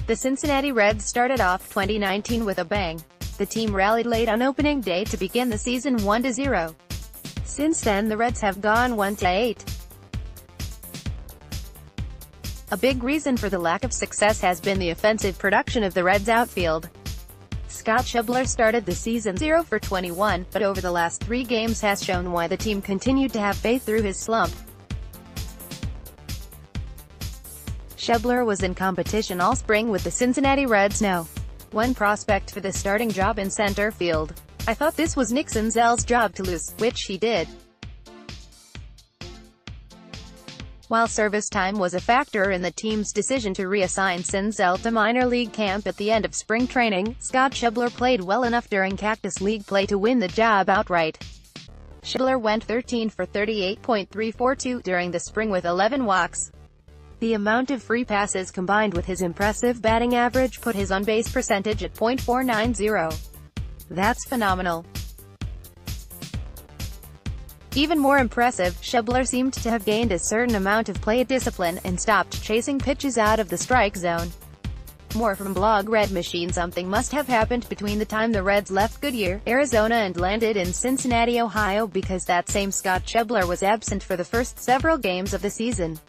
The Cincinnati Reds started off 2019 with a bang. The team rallied late on opening day to begin the season 1-0. Since then the Reds have gone 1-8. A big reason for the lack of success has been the offensive production of the Reds outfield. Scott Schebler started the season 0 for 21, but over the last 3 games has shown why the team continued to have faith through his slump. Schebler was in competition all spring with the Cincinnati Reds No. 1 prospect for the starting job in center field. I thought this was Nick Senzel's job to lose, which he did. While service time was a factor in the team's decision to reassign Senzel to minor league camp at the end of spring training, Scott Schebler played well enough during Cactus League play to win the job outright. Schebler went 13 for 38.342 during the spring with 11 walks. The amount of free passes combined with his impressive batting average put his on-base percentage at .490. That's phenomenal. Even more impressive, Schebler seemed to have gained a certain amount of plate discipline, and stopped chasing pitches out of the strike zone. More from blog Red Machine. Something must have happened between the time the Reds left Goodyear, Arizona and landed in Cincinnati, Ohio, because that same Scott Schebler was absent for the first several games of the season.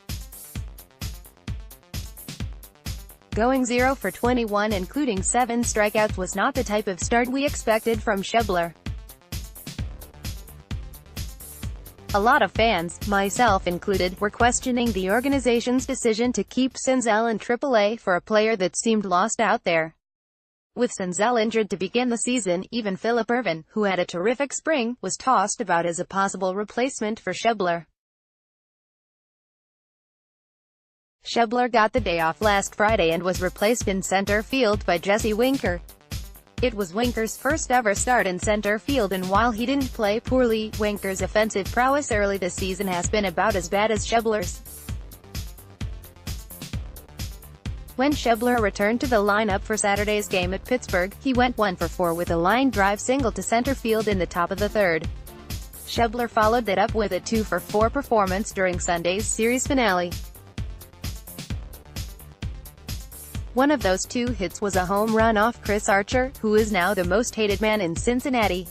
Going 0 for 21 including 7 strikeouts was not the type of start we expected from Schebler. A lot of fans, myself included, were questioning the organization's decision to keep Senzel in AAA for a player that seemed lost out there. With Senzel injured to begin the season, even Phillip Ervin, who had a terrific spring, was tossed about as a possible replacement for Schebler. Schebler got the day off last Friday and was replaced in center field by Jesse Winker. It was Winker's first ever start in center field, and while he didn't play poorly, Winker's offensive prowess early this season has been about as bad as Schebler's. When Schebler returned to the lineup for Saturday's game at Pittsburgh, he went 1 for 4 with a line drive single to center field in the top of the third. Schebler followed that up with a 2 for 4 performance during Sunday's series finale. One of those 2 hits was a home run off Chris Archer, who is now the most hated man in Cincinnati.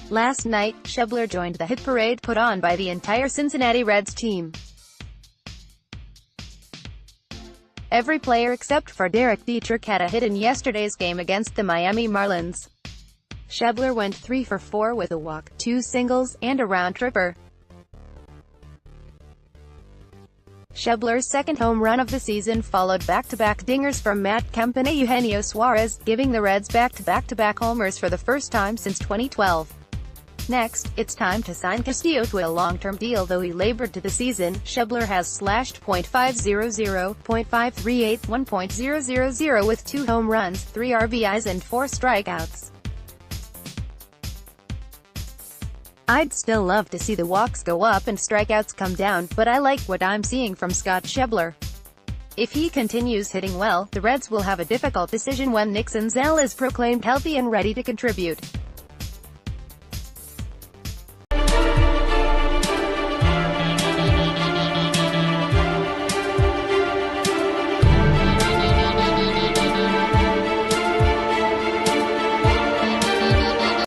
Last night, Schebler joined the hit parade put on by the entire Cincinnati Reds team. Every player except for Derek Dietrich had a hit in yesterday's game against the Miami Marlins. Schebler went 3 for 4 with a walk, 2 singles, and a round tripper. Schebler's second home run of the season followed back-to-back dingers from Matt Kemp and Eugenio Suarez, giving the Reds back-to-back homers for the first time since 2012. Next, it's time to sign Castillo to a long-term deal. Though he labored to the season, Schebler has slashed .500, .538, 1.000 with 2 home runs, 3 RBIs and 4 strikeouts. I'd still love to see the walks go up and strikeouts come down, but I like what I'm seeing from Scott Schebler. If he continues hitting well, the Reds will have a difficult decision when Nick Senzel is proclaimed healthy and ready to contribute.